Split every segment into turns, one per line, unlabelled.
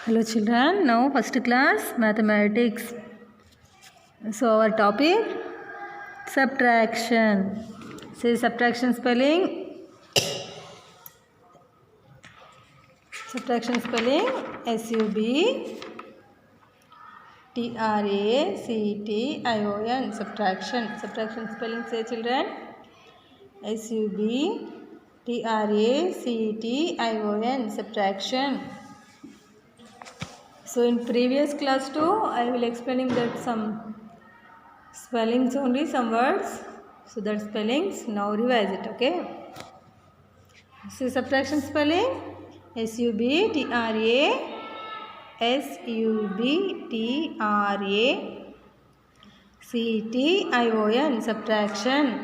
Hello children, now first class mathematics. So our topic subtraction. Say subtraction spelling. Subtraction spelling SUBTRACTION. Subtraction. Subtraction spelling say children. SUBTRACTION. Subtraction. So in previous class too, I will explaining that some spellings only, some words. So that spellings, now revise it, okay? So subtraction spelling, SUBTRACTION, subtraction.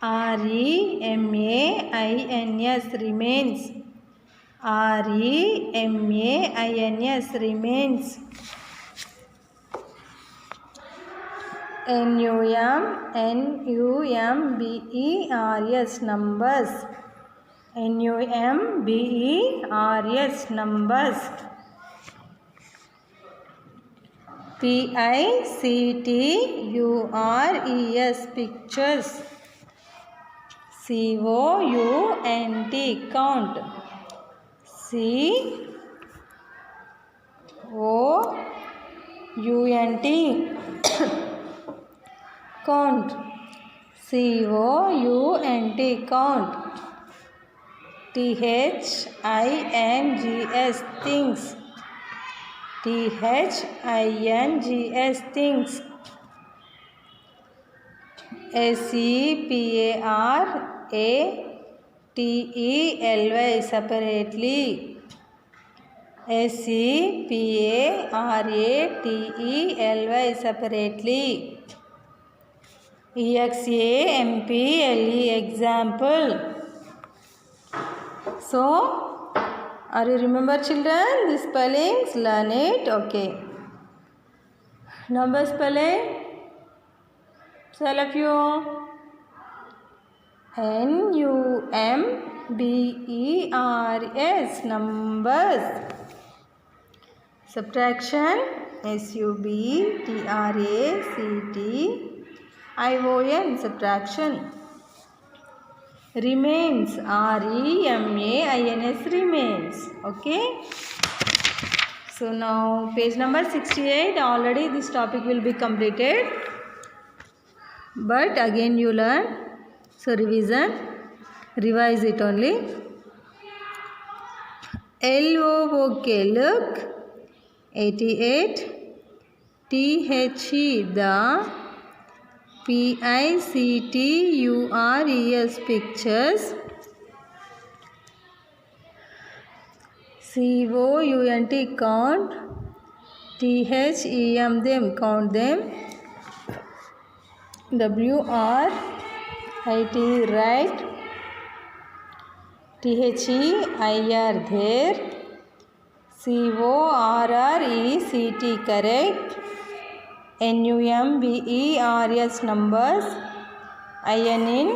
REMAINS, remains. REMAINS, remains. NUMBERS, numbers. NUMBERS, numbers. PICTURES, pictures. COUNT, count. COUNT, count. COUNT, count. THINGS, things. THINGS, things. SEPARATELY, separately. SEPARATELY, separately. EXAMPLE, example. So, are you remember children? The spellings, learn it, okay. Number spelling, so all of you. NUMBERS, numbers. Subtraction, SUBTRACTION, subtraction. Remains, REMAINS, remains, okay. So now page number 68, already this topic will be completed, but again you learn. So revision, revise it only. LOOK, look. 88. THE, the. PICTURES, pictures. COUNT, count. THEM, them, count them. WRIT, right. THEIR, there. CORRECT, correct. NUMBERS, numbers. INN.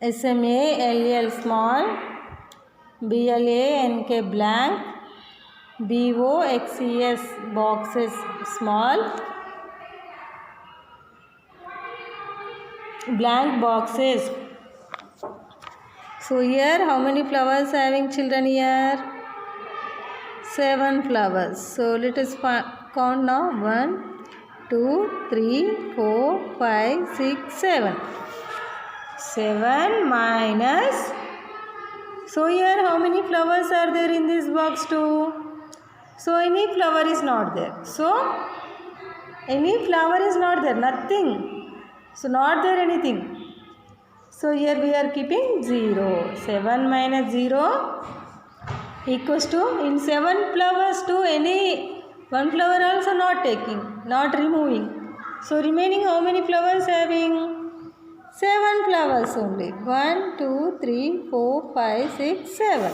SMALL, small. BLANK, blank. BOXES, boxes, small. Blank boxes. So here how many flowers having children here? 7 flowers. So let us count now. 1, 2, 3, 4, 5, 6, 7. 7 minus. So here how many flowers are there in this box too? So any flower is not there. So any flower is not there. Nothing. So not there anything. So here we are keeping 0. 7 minus 0 equals to, in 7 flowers to any one flower also not taking, not removing. So remaining how many flowers having? 7 flowers only. 1, 2, 3, 4, 5, 6, 7.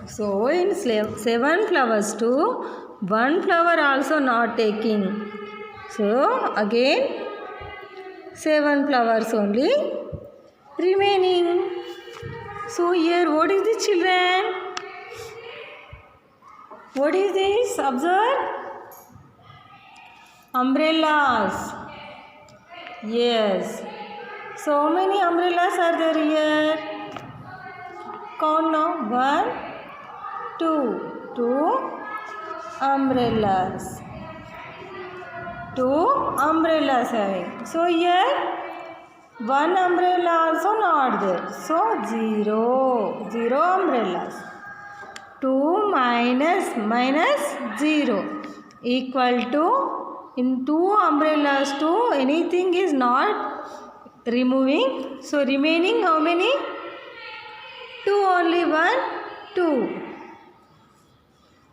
So in 7 flowers to one flower also not taking. So again 7 flowers only remaining. So here what is this, children? What is this? Observe. Umbrellas. Yes. So how many umbrellas are there here? Count now. 1, 2. 2 umbrellas. 2 umbrellas having. So here 1 umbrella also not there. So 0. 0 umbrellas. 2 minus 0 equal to, in 2 umbrellas 2, anything is not removing. So remaining how many? 2 only. 1, 2.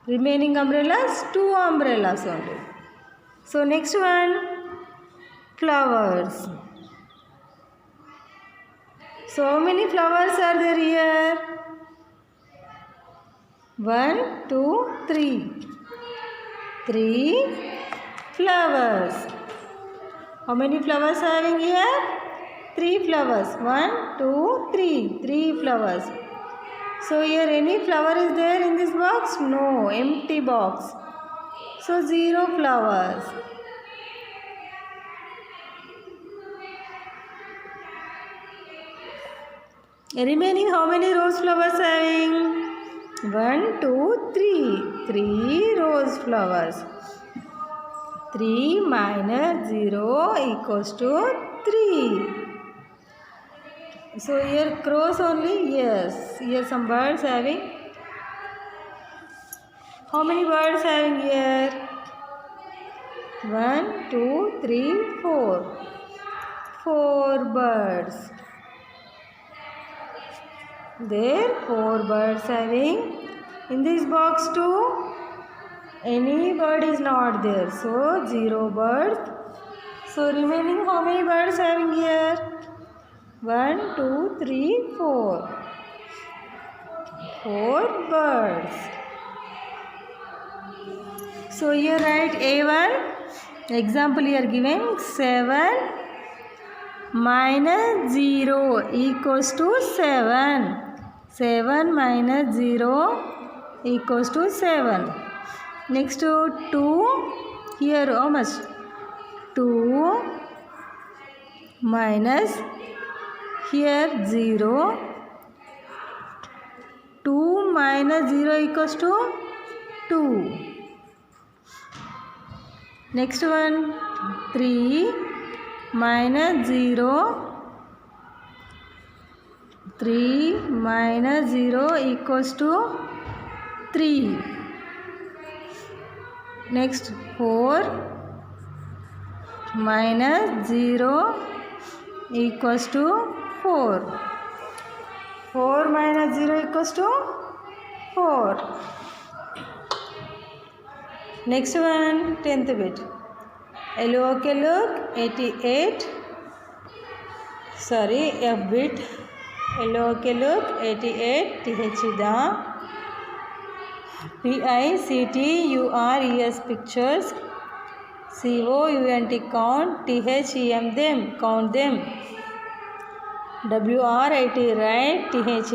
Remaining umbrellas, 2 umbrellas only. So next one, flowers. So how many flowers are there here? 1, 2, 3. 3 flowers. How many flowers are having here? 3 flowers. 1, 2, 3. 3 flowers. So here any flower is there in this box? No, empty box. So 0 flowers. Remaining how many rose flowers having? 1, 2, 3. 3 rose flowers. 3 minus 0 equals to 3. So here crows only? Yes. Here some birds having. How many birds having here? 1, 2, 3, 4. 4 birds. There 4 birds having. In this box too, any bird is not there. So 0 birds. So remaining how many birds having here? 1, 2, 3, 4. 4 birds. So here write A1. Example here given 7 minus 0 equals to 7. 7 minus 0 equals to 7. Next to 2. Here how much? 2 minus here 0. 2 minus 0 equals to 2. Next one 3 minus 0. 3 minus 0 equals to 3. Next 4 minus 0 equals to 4. 4 minus 0 equals to 4. Next one, 10th bit. LOK look 88. Sorry, F bit. LOK look 88. TH PICTURES pictures. COUNT count. THEM them count them. WRIT right. CORRECT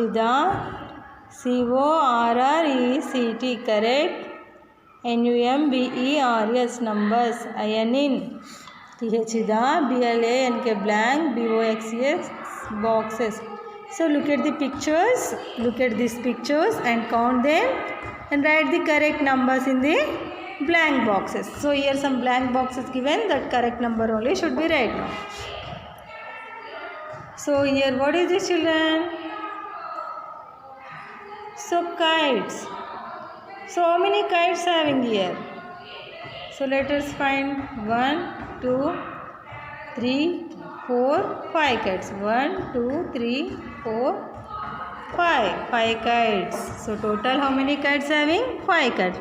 correct. NUMBERS numbers. IN BLANK blank. BOXes boxes. So look at the pictures. Look at these pictures and count them and write the correct numbers in the blank boxes. So here some blank boxes given, that correct number only should be right now. So here what is this, children? So kites. So how many kites having here? So let us find 1, 2, 3, 4, 5 kites. 1, 2, 3, 4, 5. 5 kites. So total how many kites having? 5 kites.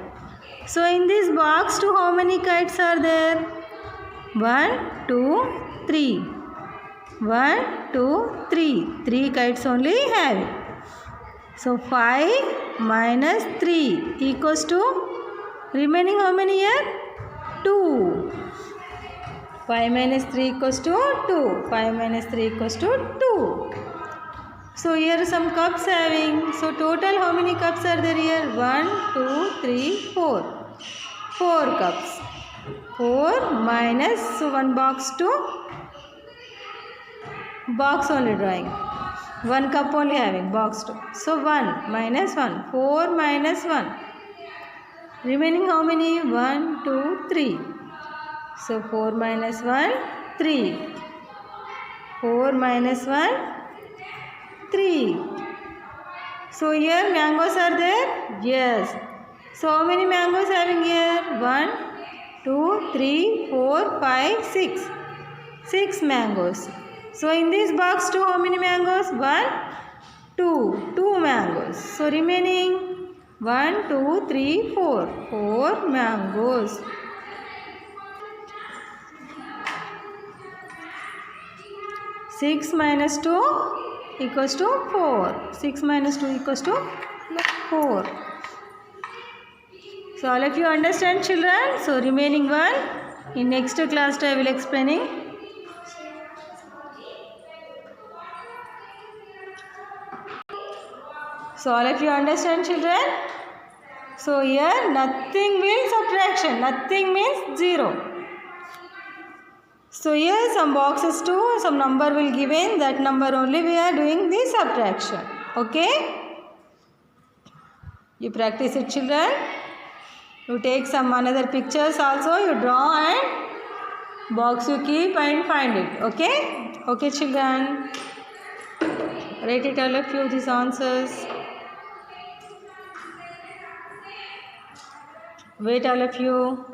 So in this box too, how many kites are there? 1, 2, 3. 1, 2, 3. 3 kites only having. So 5 minus 3 equals to remaining how many here? 2. 5 minus 3 equals to 2. 5 minus 3 equals to 2. So here some cups having. So total how many cups are there here? 1, 2, 3, 4. 4 cups. 4 minus, so one box to box only drawing. 1 cup only having, box 2. So 1 minus 1. 4 minus 1. Remaining how many? 1, 2, 3. So 4 minus 1, 3. 4 minus 1, 3. So here mangoes are there? Yes. So how many mangoes having here? 1, 2, 3, 4, 5, 6. 6 mangoes. So in this box 2, how many mangoes? 1, 2. 2 mangoes. So remaining 1, 2, 3, 4. 4 mangoes. Six minus 2 equals to 4. 6 minus 2 equals to 4. So all of you understand, children? So remaining one in next class I will explaining. So all of you understand, children? So here nothing means subtraction. Nothing means 0. So here some boxes too, some number will given, that number only we are doing the subtraction. Okay? You practice it, children. You take some another pictures also, you draw and box you keep and find it. Okay? Okay, children. Write it all of you, these answers. Wait all of you.